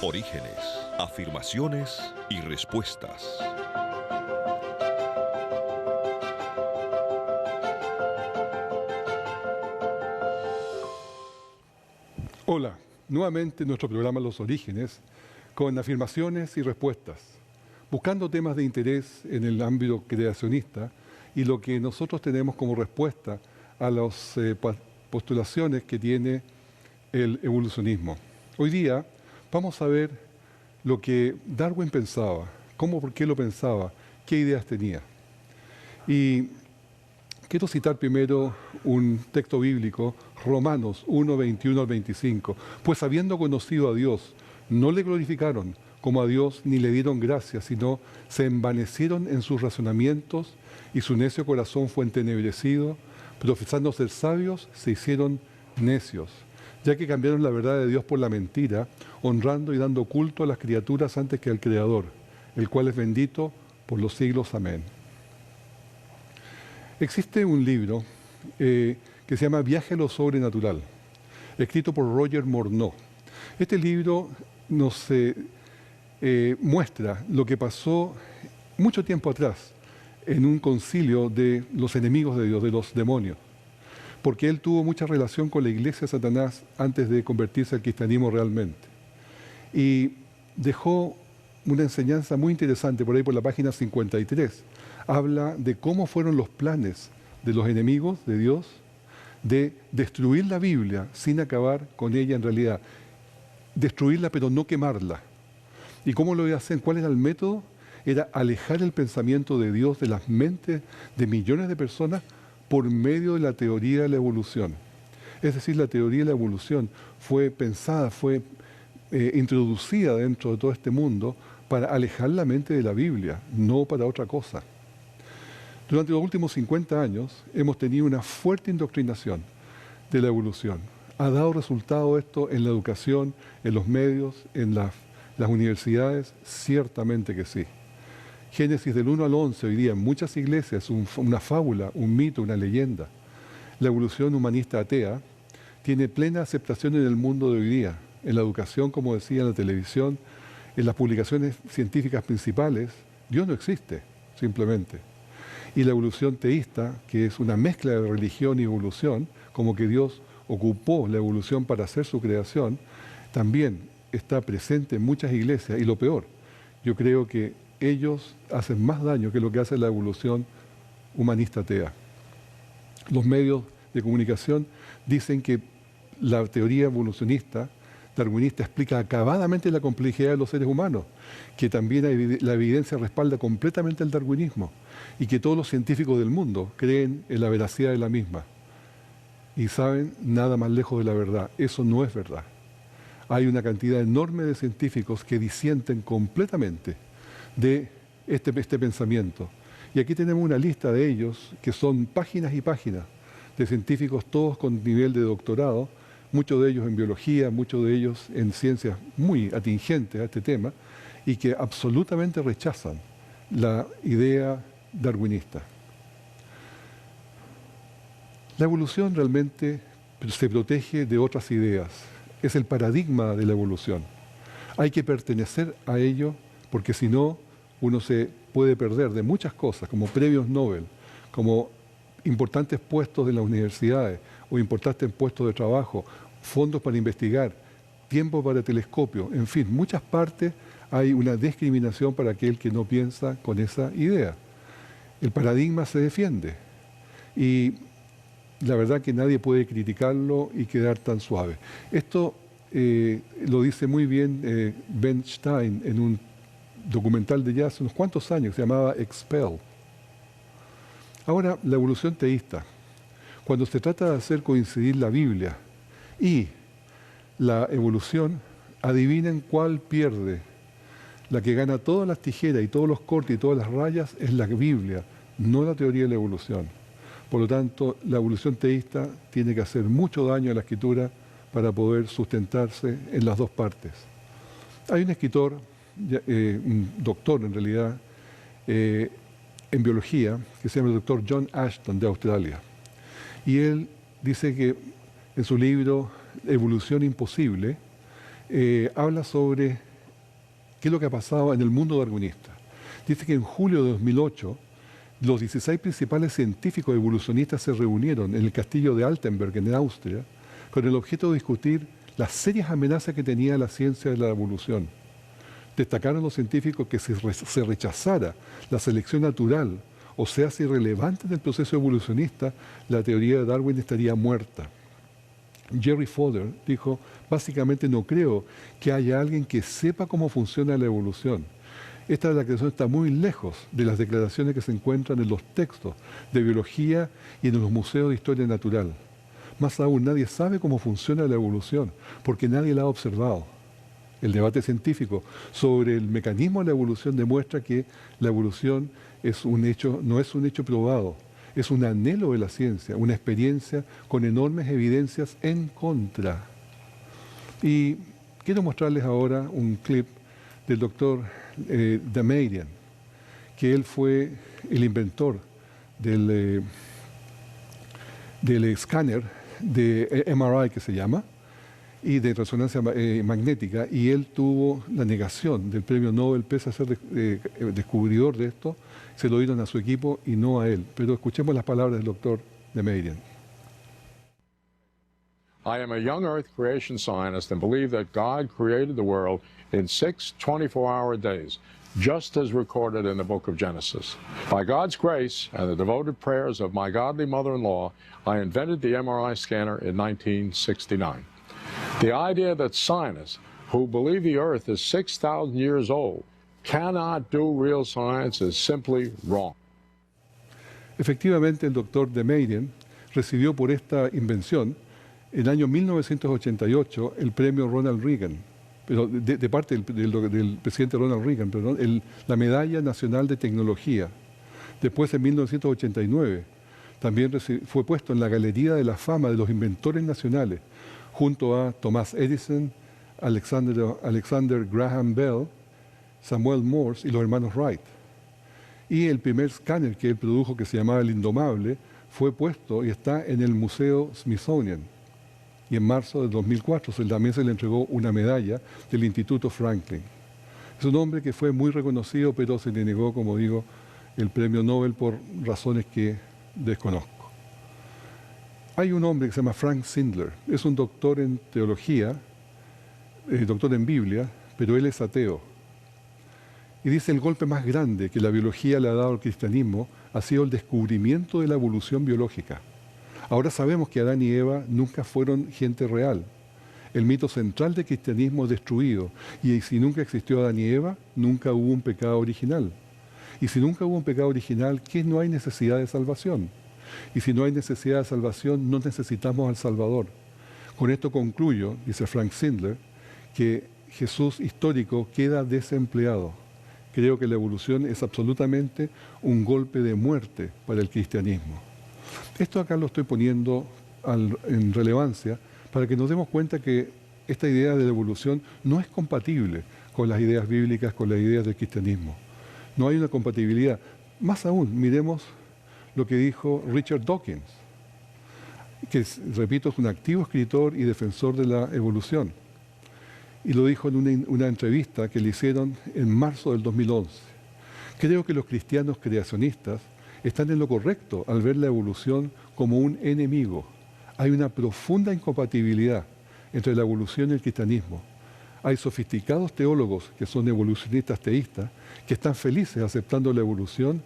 Orígenes, afirmaciones y respuestas. Hola, nuevamente nuestro programa Los Orígenes, con afirmaciones y respuestas, buscando temas de interés en el ámbito creacionista y lo que nosotros tenemos como respuesta a las postulaciones que tiene el evolucionismo. Hoy día vamos a ver lo que Darwin pensaba, por qué lo pensaba, qué ideas tenía. Y quiero citar primero un texto bíblico, Romanos 1, 21 al 25. Pues habiendo conocido a Dios, no le glorificaron como a Dios ni le dieron gracias, sino se envanecieron en sus razonamientos y su necio corazón fue entenebrecido, profesando ser sabios, se hicieron necios, ya que cambiaron la verdad de Dios por la mentira, honrando y dando culto a las criaturas antes que al Creador, el cual es bendito por los siglos. Amén. Existe un libro que se llama Viaje a lo Sobrenatural, escrito por Roger Morneau. Este libro nos muestra lo que pasó mucho tiempo atrás en un concilio de los enemigos de Dios, de los demonios, porque él tuvo mucha relación con la iglesia de Satanás antes de convertirse al cristianismo realmente. Y dejó una enseñanza muy interesante por ahí por la página 53. Habla de cómo fueron los planes de los enemigos de Dios de destruir la Biblia sin acabar con ella en realidad. Destruirla pero no quemarla. ¿Y cómo lo hacen? ¿Cuál era el método? Era alejar el pensamiento de Dios de las mentes de millones de personas por medio de la teoría de la evolución. Es decir, la teoría de la evolución fue pensada, fue introducida dentro de todo este mundo para alejar la mente de la Biblia, no para otra cosa. Durante los últimos 50 años hemos tenido una fuerte indoctrinación de la evolución. ¿Ha dado resultado esto en la educación, en los medios, en las universidades? Ciertamente que sí. Génesis del 1 al 11 hoy día en muchas iglesias es una fábula, un mito, una leyenda. La evolución humanista atea tiene plena aceptación en el mundo de hoy día, en la educación, como decía, en la televisión, en las publicaciones científicas principales. Dios no existe, simplemente. Y la evolución teísta, que es una mezcla de religión y evolución, como que Dios ocupó la evolución para hacer su creación, también está presente en muchas iglesias. Y lo peor, yo creo que ellos hacen más daño que lo que hace la evolución humanista atea. Los medios de comunicación dicen que la teoría evolucionista darwinista explica acabadamente la complejidad de los seres humanos, que también la evidencia respalda completamente el darwinismo y que todos los científicos del mundo creen en la veracidad de la misma. Y saben, nada más lejos de la verdad. Eso no es verdad. Hay una cantidad enorme de científicos que disienten completamente de este pensamiento. Y aquí tenemos una lista de ellos, que son páginas y páginas de científicos, todos con nivel de doctorado, muchos de ellos en biología, muchos de ellos en ciencias muy atingentes a este tema, y que absolutamente rechazan la idea darwinista. La evolución realmente se protege de otras ideas. Es el paradigma de la evolución. Hay que pertenecer a ello, porque si no, uno se puede perder de muchas cosas, como premios Nobel, como importantes puestos en las universidades o importantes puestos de trabajo, fondos para investigar, tiempo para telescopio, en fin, muchas partes hay una discriminación para aquel que no piensa con esa idea. El paradigma se defiende y la verdad que nadie puede criticarlo y quedar tan suave. Esto lo dice muy bien Ben Stein en un documental de ya hace unos cuantos años, se llamaba Expel. Ahora, la evolución teísta, cuando se trata de hacer coincidir la Biblia y la evolución, adivinen cuál pierde. La que gana todas las tijeras y todos los cortes y todas las rayas es la Biblia, no la teoría de la evolución. Por lo tanto, la evolución teísta tiene que hacer mucho daño a la escritura para poder sustentarse en las dos partes. Hay un escritor, un doctor en realidad, en biología, que se llama el doctor John Ashton de Australia. Y él dice que en su libro Evolución Imposible, habla sobre ¿Qué es lo que ha pasado en el mundo darwinista? Dice que en julio de 2008, los 16 principales científicos evolucionistas se reunieron en el castillo de Altenberg, en Austria, con el objeto de discutir las serias amenazas que tenía la ciencia de la evolución. Destacaron los científicos que si se rechazara la selección natural, o sea, si irrelevante del proceso evolucionista, la teoría de Darwin estaría muerta. Jerry Fodder dijo, básicamente no creo que haya alguien que sepa cómo funciona la evolución. Esta declaración está muy lejos de las declaraciones que se encuentran en los textos de biología y en los museos de historia natural. Más aún, nadie sabe cómo funciona la evolución, porque nadie la ha observado. El debate científico sobre el mecanismo de la evolución demuestra que la evolución es un hecho, no es un hecho probado, es un anhelo de la ciencia, una experiencia con enormes evidencias en contra. Y quiero mostrarles ahora un clip del doctor Damadian, que él fue el inventor del escáner de MRI que se llama, y de resonancia magnética, y él tuvo la negación del premio Nobel pese a ser descubridor de esto. Se lo dieron a su equipo y no a él. Pero escuchemos las palabras del doctor Damadian. I am a young Earth creation scientist and believe that God created the world in 6 24-hour days, just as recorded in the book of Genesis. By God's grace and the devoted prayers of my godly mother-in-law, I invented the MRI scanner in 1969. The idea that scientists who believe the Earth is 6,000 years old cannot do real science is simply wrong. Efectivamente, el doctor Damadian recibió por esta invención en el año 1988 el premio Ronald Reagan, pero de parte del presidente Ronald Reagan, perdón, la Medalla Nacional de Tecnología. Después, en 1989, también fue puesto en la Galería de la Fama de los Inventores Nacionales, junto a Thomas Edison, Alexander Graham Bell, Samuel Morse y los hermanos Wright. Y el primer escáner que él produjo, que se llamaba el Indomable, fue puesto y está en el Museo Smithsonian. Y en marzo de 2004 también se le entregó una medalla del Instituto Franklin. Es un hombre que fue muy reconocido, pero se le negó, como digo, el premio Nobel por razones que desconozco. Hay un hombre que se llama Frank Sindler, es un doctor en teología, doctor en Biblia, pero él es ateo. Y dice, el golpe más grande que la biología le ha dado al cristianismo ha sido el descubrimiento de la evolución biológica. Ahora sabemos que Adán y Eva nunca fueron gente real. El mito central del cristianismo es destruido. Y si nunca existió Adán y Eva, nunca hubo un pecado original. Y si nunca hubo un pecado original, ¿qué? No hay necesidad de salvación. Y si no hay necesidad de salvación, no necesitamos al Salvador. Con esto concluyo, dice Frank Sindler, que Jesús histórico queda desempleado. Creo que la evolución es absolutamente un golpe de muerte para el cristianismo. Esto acá lo estoy poniendo en relevancia para que nos demos cuenta que esta idea de la evolución no es compatible con las ideas bíblicas, con las ideas del cristianismo. No hay una compatibilidad. Más aún, miremos lo que dijo Richard Dawkins, que, repito, es un activo escritor y defensor de la evolución. Y lo dijo en una entrevista que le hicieron en marzo del 2011. Creo que los cristianos creacionistas están en lo correcto al ver la evolución como un enemigo. Hay una profunda incompatibilidad entre la evolución y el cristianismo. Hay sofisticados teólogos que son evolucionistas teístas que están felices aceptando la evolución,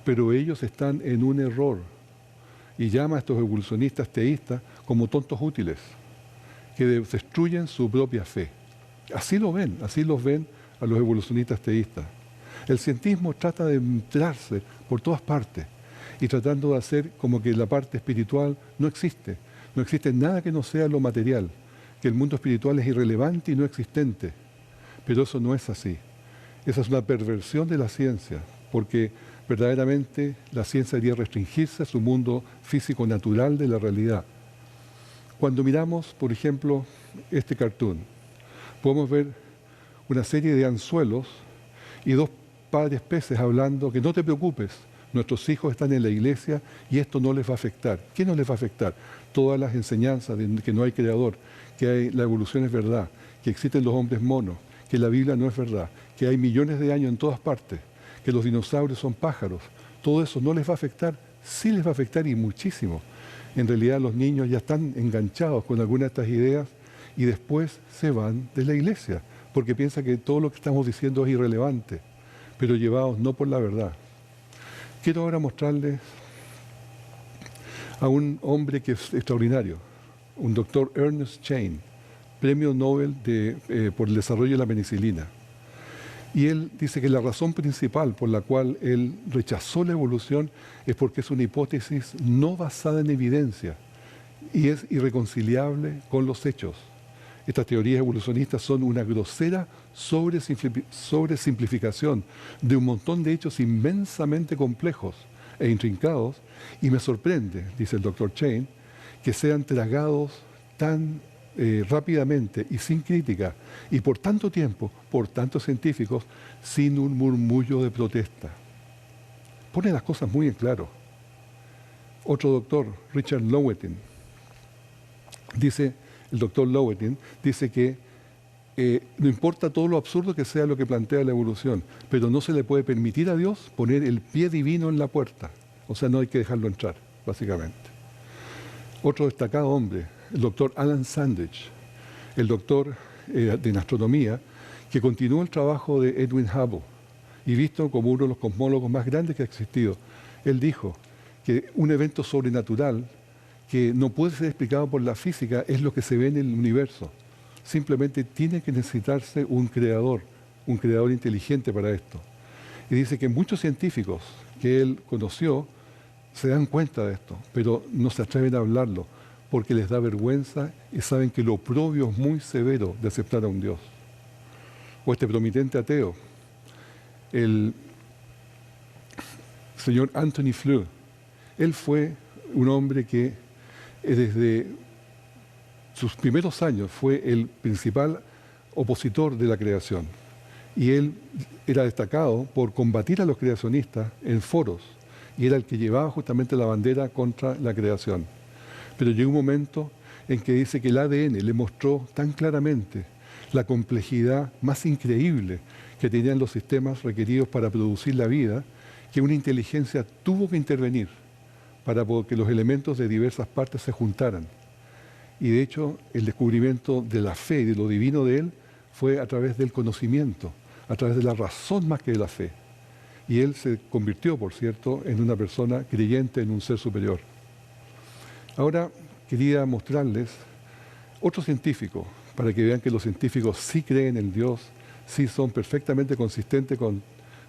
pero ellos están en un error y llama a estos evolucionistas teístas como tontos útiles, que destruyen su propia fe. Así los ven a los evolucionistas teístas. El cientismo trata de entrarse por todas partes y tratando de hacer como que la parte espiritual no existe. No existe nada que no sea lo material, que el mundo espiritual es irrelevante y no existente. Pero eso no es así. Esa es una perversión de la ciencia, porque verdaderamente la ciencia debería restringirse a su mundo físico natural de la realidad. Cuando miramos, por ejemplo, este cartoon, podemos ver una serie de anzuelos y dos padres peces hablando que no te preocupes, nuestros hijos están en la iglesia y esto no les va a afectar. ¿Qué no les va a afectar? Todas las enseñanzas de que no hay creador, que la evolución es verdad, que existen los hombres monos, que la Biblia no es verdad, que hay millones de años en todas partes, que los dinosaurios son pájaros, todo eso no les va a afectar, sí les va a afectar y muchísimo. En realidad los niños ya están enganchados con algunas de estas ideas y después se van de la iglesia, porque piensan que todo lo que estamos diciendo es irrelevante, pero llevados no por la verdad. Quiero ahora mostrarles a un hombre que es extraordinario, un doctor Ernest Chain, premio Nobel por el desarrollo de la penicilina. Y él dice que la razón principal por la cual él rechazó la evolución es porque es una hipótesis no basada en evidencia y es irreconciliable con los hechos. Estas teorías evolucionistas son una grosera sobresimplificación de un montón de hechos inmensamente complejos e intrincados, y me sorprende, dice el Dr. Chain, que sean tragados tan rápidamente y sin crítica, y por tanto tiempo, por tantos científicos, sin un murmullo de protesta. Pone las cosas muy en claro. Otro doctor, Richard Lowenthal, dice, el doctor Lowenthal, dice que no importa todo lo absurdo que sea lo que plantea la evolución, pero no se le puede permitir a Dios poner el pie divino en la puerta. O sea, no hay que dejarlo entrar, básicamente. Otro destacado hombre, el doctor Alan Sandage, el doctor en astronomía, que continuó el trabajo de Edwin Hubble y visto como uno de los cosmólogos más grandes que ha existido. Él dijo que un evento sobrenatural que no puede ser explicado por la física es lo que se ve en el universo. Simplemente tiene que necesitarse un creador inteligente para esto. Y dice que muchos científicos que él conoció se dan cuenta de esto, pero no se atreven a hablarlo porque les da vergüenza y saben que lo oprobio es muy severo de aceptar a un Dios. O este promitente ateo, el señor Anthony Flew, él fue un hombre que desde sus primeros años fue el principal opositor de la creación. Y él era destacado por combatir a los creacionistas en foros, y era el que llevaba justamente la bandera contra la creación. Pero llegó un momento en que dice que el ADN le mostró tan claramente la complejidad más increíble que tenían los sistemas requeridos para producir la vida, que una inteligencia tuvo que intervenir para que los elementos de diversas partes se juntaran. Y de hecho, el descubrimiento de la fe y de lo divino de él fue a través del conocimiento, a través de la razón más que de la fe. Y él se convirtió, por cierto, en una persona creyente en un ser superior. Ahora quería mostrarles otro científico, para que vean que los científicos sí creen en Dios, sí son perfectamente consistentes con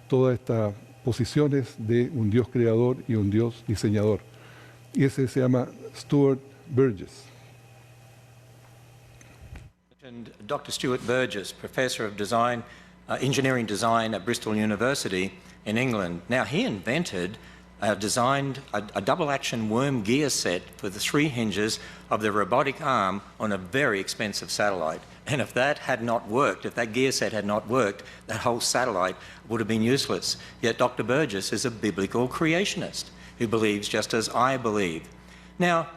todas estas posiciones de un Dios creador y un Dios diseñador. Y ese se llama Stuart Burgess. Dr. Stuart Burgess, Professor of Design, Engineering Design at Bristol University in England. Now, he invented, designed a double-action worm gear set for the 3 hinges of the robotic arm on a very expensive satellite. And if that had not worked, if that gear set had not worked, that whole satellite would have been useless. Yet Dr. Burgess is a biblical creationist who believes just as I believe. Now,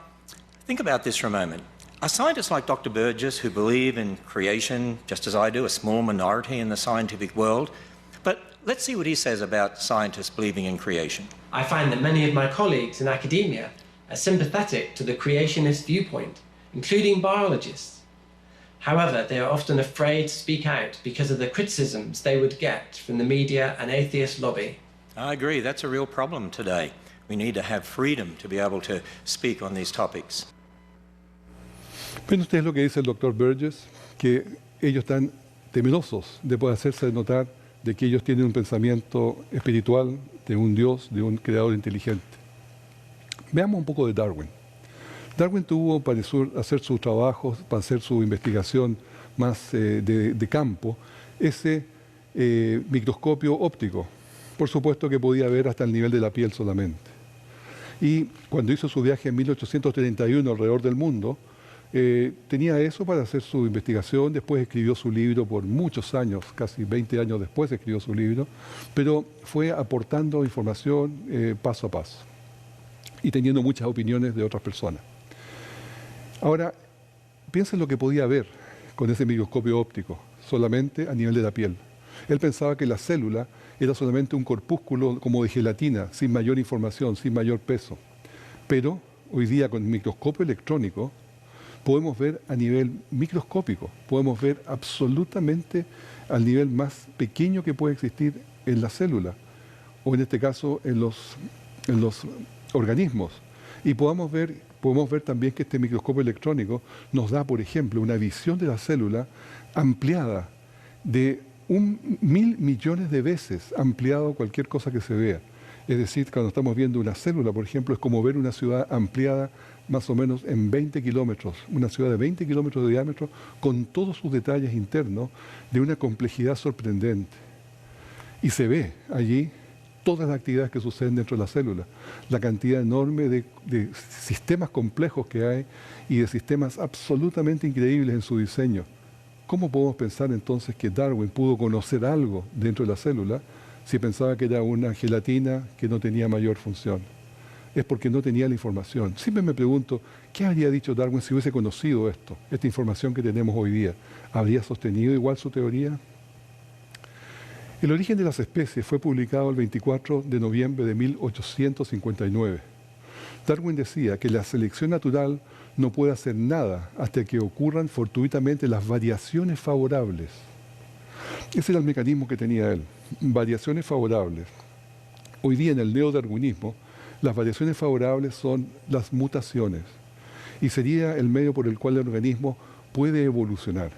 think about this for a moment. Are scientists like Dr. Burgess, who believe in creation, just as I do, a small minority in the scientific world? But let's see what he says about scientists believing in creation. I find that many of my colleagues in academia are sympathetic to the creationist viewpoint, including biologists. However, they are often afraid to speak out because of the criticisms they would get from the media and atheist lobby. I agree, that's a real problem today. We need to have freedom to be able to speak on these topics. ¿Ven ustedes lo que dice el doctor Burgess? Que ellos están temerosos de poder hacerse notar de que ellos tienen un pensamiento espiritual de un Dios, de un creador inteligente. Veamos un poco de Darwin. Darwin tuvo para hacer sus trabajos, para hacer su investigación más de campo, ese microscopio óptico. Por supuesto que podía ver hasta el nivel de la piel solamente. Y cuando hizo su viaje en 1831 alrededor del mundo, tenía eso para hacer su investigación. Después escribió su libro por muchos años, casi 20 años después escribió su libro, pero fue aportando información paso a paso y teniendo muchas opiniones de otras personas. Ahora, piensen lo que podía ver con ese microscopio óptico. solamente a nivel de la piel. Él pensaba que la célula era solamente un corpúsculo como de gelatina, sin mayor información, sin mayor peso. Pero hoy día con el microscopio electrónico podemos ver a nivel microscópico, podemos ver absolutamente al nivel más pequeño que puede existir en la célula, o en este caso en los organismos. Y podemos ver también que este microscopio electrónico nos da, por ejemplo, una visión de la célula ampliada de 1.000 millones de veces ampliado cualquier cosa que se vea. Es decir, cuando estamos viendo una célula, por ejemplo, es como ver una ciudad ampliada más o menos en 20 kilómetros, una ciudad de 20 kilómetros de diámetro, con todos sus detalles internos, de una complejidad sorprendente. Y se ve allí todas las actividades que suceden dentro de la célula, la cantidad enorme de sistemas complejos que hay y de sistemas absolutamente increíbles en su diseño. ¿Cómo podemos pensar entonces que Darwin pudo conocer algo dentro de la célula si pensaba que era una gelatina que no tenía mayor función? Es porque no tenía la información. Siempre me pregunto, ¿qué habría dicho Darwin si hubiese conocido esto, esta información que tenemos hoy día? ¿Habría sostenido igual su teoría? El origen de las especies fue publicado el 24 de noviembre de 1859. Darwin decía que la selección natural no puede hacer nada hasta que ocurran fortuitamente las variaciones favorables. Ese era el mecanismo que tenía él, variaciones favorables. Hoy día en el neodarwinismo, las variaciones favorables son las mutaciones y sería el medio por el cual el organismo puede evolucionar.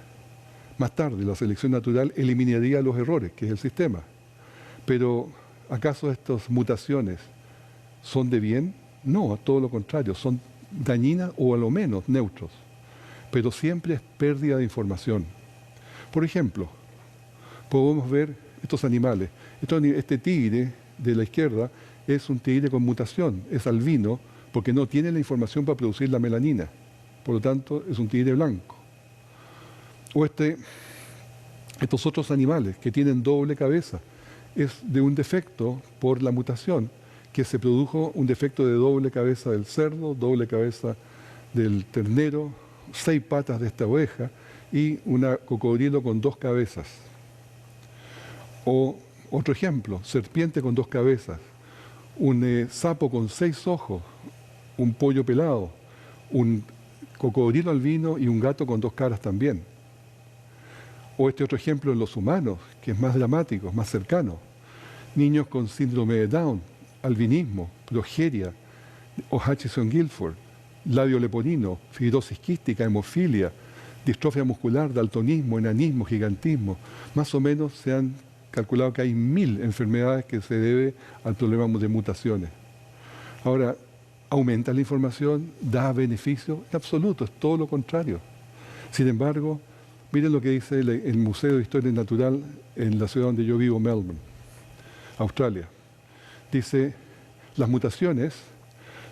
Más tarde, la selección natural eliminaría los errores, que es el sistema. Pero, ¿acaso estas mutaciones son de bien? No, todo lo contrario, son dañinas o a lo menos neutros. Pero siempre es pérdida de información. Por ejemplo, podemos ver estos animales. Este tigre de la izquierda es un tigre con mutación, es albino, porque no tiene la información para producir la melanina. Por lo tanto, es un tigre blanco. O estos otros animales que tienen doble cabeza, es de un defecto por la mutación, que se produjo un defecto de doble cabeza del cerdo, doble cabeza del ternero, 6 patas de esta oveja y un cocodrilo con 2 cabezas. O otro ejemplo, serpiente con 2 cabezas, un sapo con 6 ojos, un pollo pelado, un cocodrilo albino y un gato con 2 caras también. O este otro ejemplo en los humanos, que es más dramático, más cercano. Niños con síndrome de Down, albinismo, progeria, o Hutchinson-Gilford, labio leporino, fibrosis quística, hemofilia, distrofia muscular, daltonismo, enanismo, gigantismo. Más o menos se han calculado que hay 1000 enfermedades que se debe al problema de mutaciones. Ahora, ¿aumenta la información? ¿Da beneficio? En absoluto, es todo lo contrario. Sin embargo, miren lo que dice el Museo de Historia Natural en la ciudad donde yo vivo, Melbourne, Australia. Dice, las mutaciones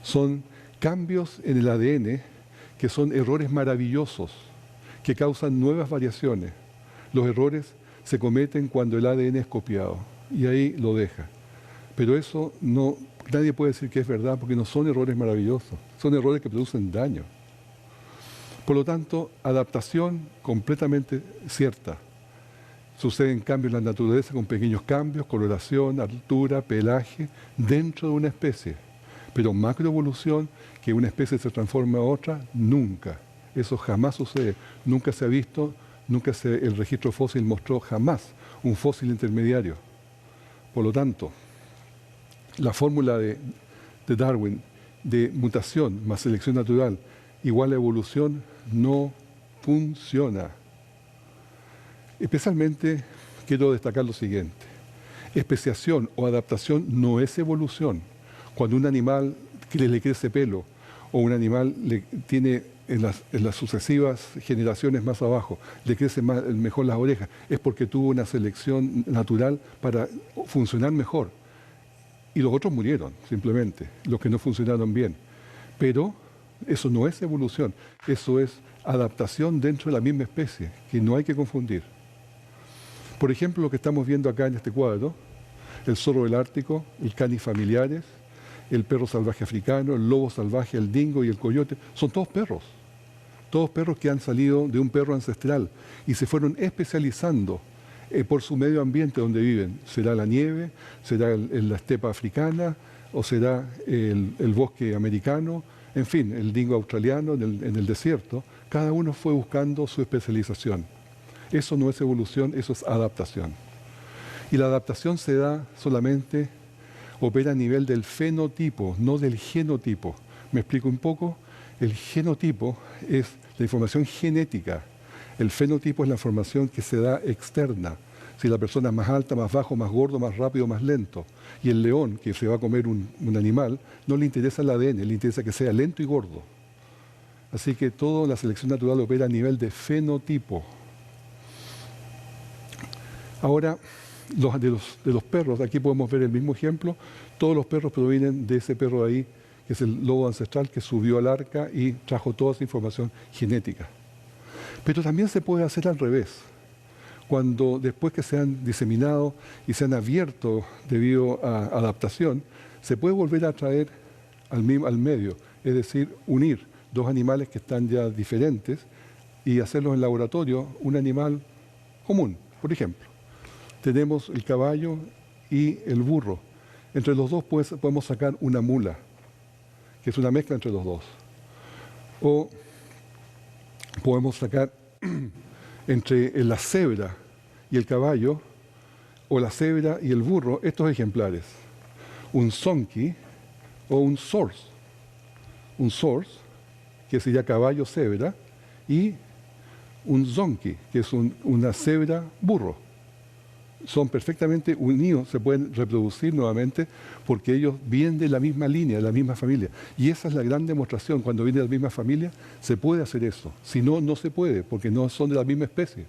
son cambios en el ADN que son errores maravillosos, que causan nuevas variaciones. Los errores se cometen cuando el ADN es copiado, y ahí lo deja. Pero eso nadie puede decir que es verdad, porque no son errores maravillosos, son errores que producen daño. Por lo tanto, adaptación completamente cierta. Suceden cambios en la naturaleza con pequeños cambios, coloración, altura, pelaje, dentro de una especie. Pero macroevolución, que una especie se transforma a otra, nunca. Eso jamás sucede. Nunca se ha visto, el registro fósil mostró jamás un fósil intermediario. Por lo tanto, la fórmula de Darwin de mutación más selección natural igual a evolución no funciona. Especialmente quiero destacar lo siguiente. Especiación o adaptación no es evolución. Cuando un animal le crece pelo o un animal tiene en las sucesivas generaciones más abajo, le crecen mejor las orejas, es porque tuvo una selección natural para funcionar mejor. Y los otros murieron, simplemente, los que no funcionaron bien. Pero eso no es evolución, eso es adaptación dentro de la misma especie, que no hay que confundir. Por ejemplo, lo que estamos viendo acá en este cuadro, el zorro del Ártico, el canis familiares, el perro salvaje africano, el lobo salvaje, el dingo y el coyote, son todos perros. todos perros que han salido de un perro ancestral y se fueron especializando por su medio ambiente donde viven. Será la nieve, será la estepa africana o será el bosque americano, en fin, el dingo australiano en el desierto. Cada uno fue buscando su especialización. Eso no es evolución, eso es adaptación. Y la adaptación se da solamente, opera a nivel del fenotipo, no del genotipo. ¿Me explico un poco? El genotipo es la información genética. El fenotipo es la información que se da externa. Si la persona es más alta, más bajo, más gordo, más rápido, más lento. Y el león, que se va a comer un animal, no le interesa el ADN, le interesa que sea lento y gordo. Así que toda la selección natural opera a nivel de fenotipo. Ahora, de los perros, aquí podemos ver el mismo ejemplo. Todos los perros provienen de ese perro ahí, que es el lobo ancestral que subió al arca y trajo toda esa información genética. Pero también se puede hacer al revés. Cuando después que se han diseminado y se han abierto debido a adaptación, se puede volver a traer al medio, es decir, unir dos animales que están ya diferentes y hacerlos en laboratorio un animal común. Por ejemplo, tenemos el caballo y el burro. Entre los dos podemos sacar una mula, que es una mezcla entre los dos. O podemos sacar entre la cebra y el caballo, o la cebra y el burro, estos ejemplares. Un zonki o un sors. Un sors, que sería caballo-cebra, y un zonki, que es una cebra-burro. Son perfectamente unidos, se pueden reproducir nuevamente porque ellos vienen de la misma línea, de la misma familia. Y esa es la gran demostración, cuando vienen de la misma familia, se puede hacer eso. Si no, no se puede, porque no son de la misma especie.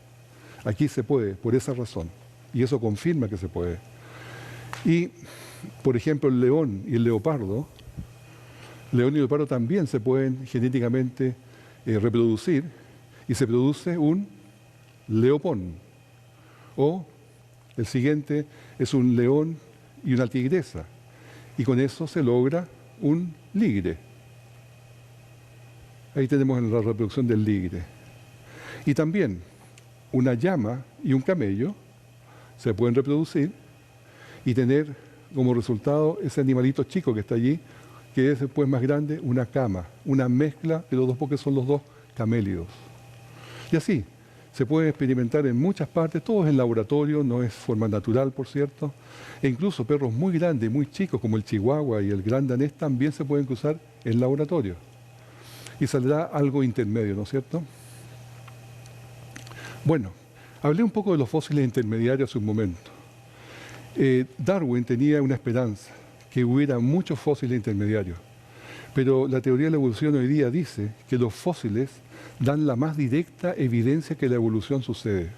Aquí se puede, por esa razón. Y eso confirma que se puede. Y, por ejemplo, el león y el leopardo también se pueden genéticamente reproducir, y se produce un leopón. O el siguiente es un león y una tigresa. Y con eso se logra un ligre. Ahí tenemos la reproducción del ligre. Y también una llama y un camello se pueden reproducir y tener como resultado ese animalito chico que está allí, que es después más grande, una cama, una mezcla de los dos porque son los dos camélidos. Y así, se puede experimentar en muchas partes, todo es en laboratorio, no es forma natural, por cierto. E incluso perros muy grandes, muy chicos, como el chihuahua y el gran danés, también se pueden cruzar en laboratorio. Y saldrá algo intermedio, ¿no es cierto? Bueno, hablé un poco de los fósiles intermediarios hace un momento. Darwin tenía una esperanza, que hubiera muchos fósiles intermediarios. Pero la teoría de la evolución hoy día dice que los fósiles dan la más directa evidencia que la evolución sucede.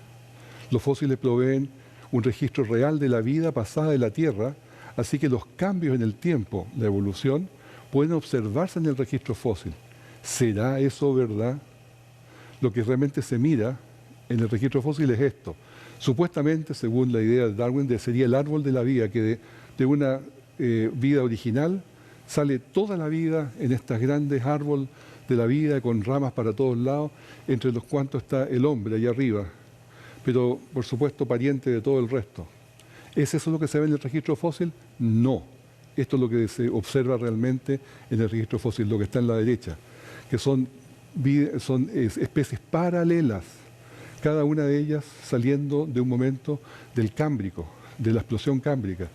Los fósiles proveen un registro real de la vida pasada de la Tierra, así que los cambios en el tiempo, la evolución, pueden observarse en el registro fósil. ¿Será eso verdad? Lo que realmente se mira en el registro fósil es esto. Supuestamente, según la idea de Darwin, sería el árbol de la vida, que de una vida original sale toda la vida en estos grandes árboles de la vida con ramas para todos lados, entre los cuantos está el hombre allá arriba, pero por supuesto pariente de todo el resto. ¿Es eso lo que se ve en el registro fósil? No. Esto es lo que se observa realmente en el registro fósil, lo que está en la derecha, que son especies paralelas, cada una de ellas saliendo de un momento del Cámbrico, de la explosión cámbrica,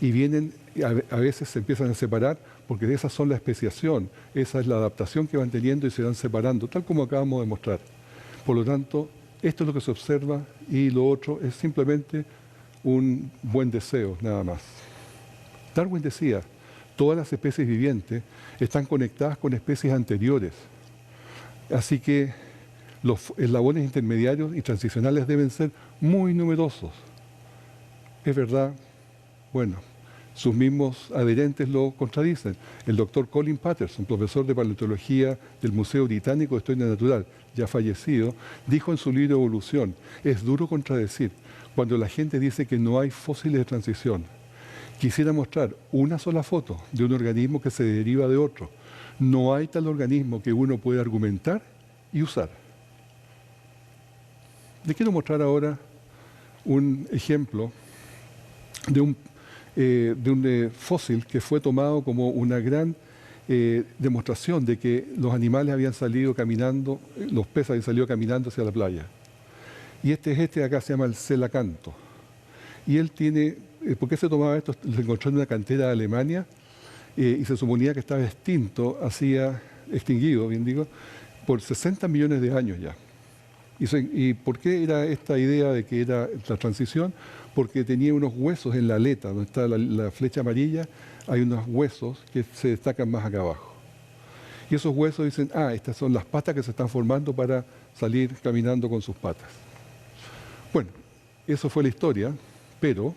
y vienen, a veces se empiezan a separar porque esas son la especiación, esa es la adaptación que van teniendo y se van separando, tal como acabamos de mostrar. Por lo tanto, esto es lo que se observa y lo otro es simplemente un buen deseo, nada más. Darwin decía, todas las especies vivientes están conectadas con especies anteriores, así que los eslabones intermediarios y transicionales deben ser muy numerosos. ¿Es verdad? Bueno, sus mismos adherentes lo contradicen. El doctor Colin Patterson, profesor de paleontología del Museo Británico de Historia Natural, ya fallecido, dijo en su libro Evolución, es duro contradecir cuando la gente dice que no hay fósiles de transición. Quisiera mostrar una sola foto de un organismo que se deriva de otro. No hay tal organismo que uno pueda argumentar y usar. Les quiero mostrar ahora un ejemplo de un fósil que fue tomado como una gran demostración de que los animales habían salido caminando, los peces habían salido caminando hacia la playa. Y este de acá, se llama el celacanto. Y él tiene, ¿por qué se tomaba esto? Lo encontró en una cantera de Alemania y se suponía que estaba extinguido, bien digo, por 60 millones de años ya. ¿Y por qué era esta idea de que era la transición? Porque tenía unos huesos en la aleta, donde está la flecha amarilla, hay unos huesos que se destacan más acá abajo. Y esos huesos dicen, estas son las patas que se están formando para salir caminando con sus patas. Bueno, eso fue la historia, pero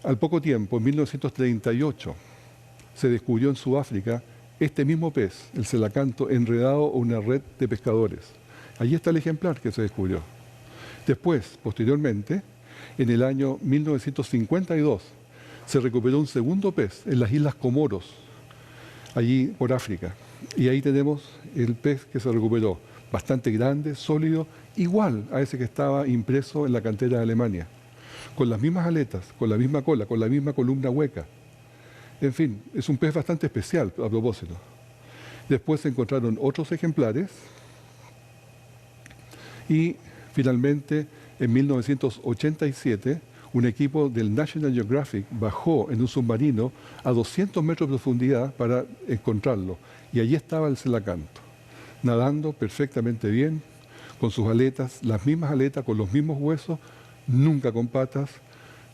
al poco tiempo, en 1938, se descubrió en Sudáfrica este mismo pez, el celacanto, enredado en una red de pescadores. Allí está el ejemplar que se descubrió. Después, posteriormente, en el año 1952, se recuperó un segundo pez en las Islas Comoros, allí por África. Y ahí tenemos el pez que se recuperó, bastante grande, sólido, igual a ese que estaba impreso en la cantera de Alemania, con las mismas aletas, con la misma cola, con la misma columna hueca. En fin, es un pez bastante especial, a propósito. Después se encontraron otros ejemplares y finalmente en 1987 un equipo del National Geographic bajó en un submarino a 200 metros de profundidad para encontrarlo. Y allí estaba el celacanto, nadando perfectamente bien, con sus aletas, las mismas aletas, con los mismos huesos, nunca con patas,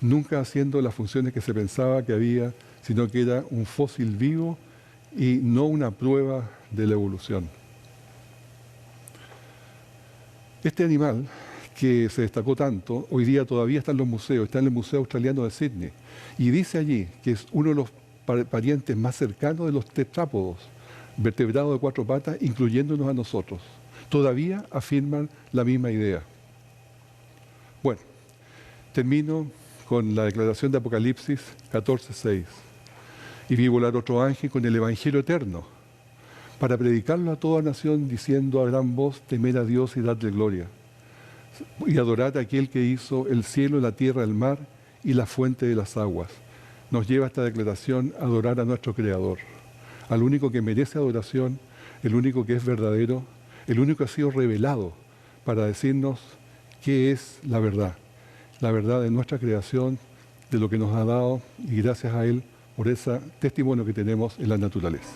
nunca haciendo las funciones que se pensaba que había, sino que era un fósil vivo y no una prueba de la evolución. Este animal, que se destacó tanto, hoy día todavía está en los museos, está en el Museo Australiano de Sydney, y dice allí que es uno de los parientes más cercanos de los tetrápodos, vertebrados de 4 patas, incluyéndonos a nosotros. Todavía afirman la misma idea. Bueno, termino con la declaración de Apocalipsis 14:6. Y vi volar otro ángel con el Evangelio eterno, para predicarlo a toda nación, diciendo a gran voz, temed a Dios y dadle gloria. Y adorad a aquel que hizo el cielo, la tierra, el mar y la fuente de las aguas. Nos lleva esta declaración a adorar a nuestro Creador, al único que merece adoración, el único que es verdadero, el único que ha sido revelado para decirnos qué es la verdad de nuestra creación, de lo que nos ha dado, y gracias a Él por ese testimonio que tenemos en la naturaleza.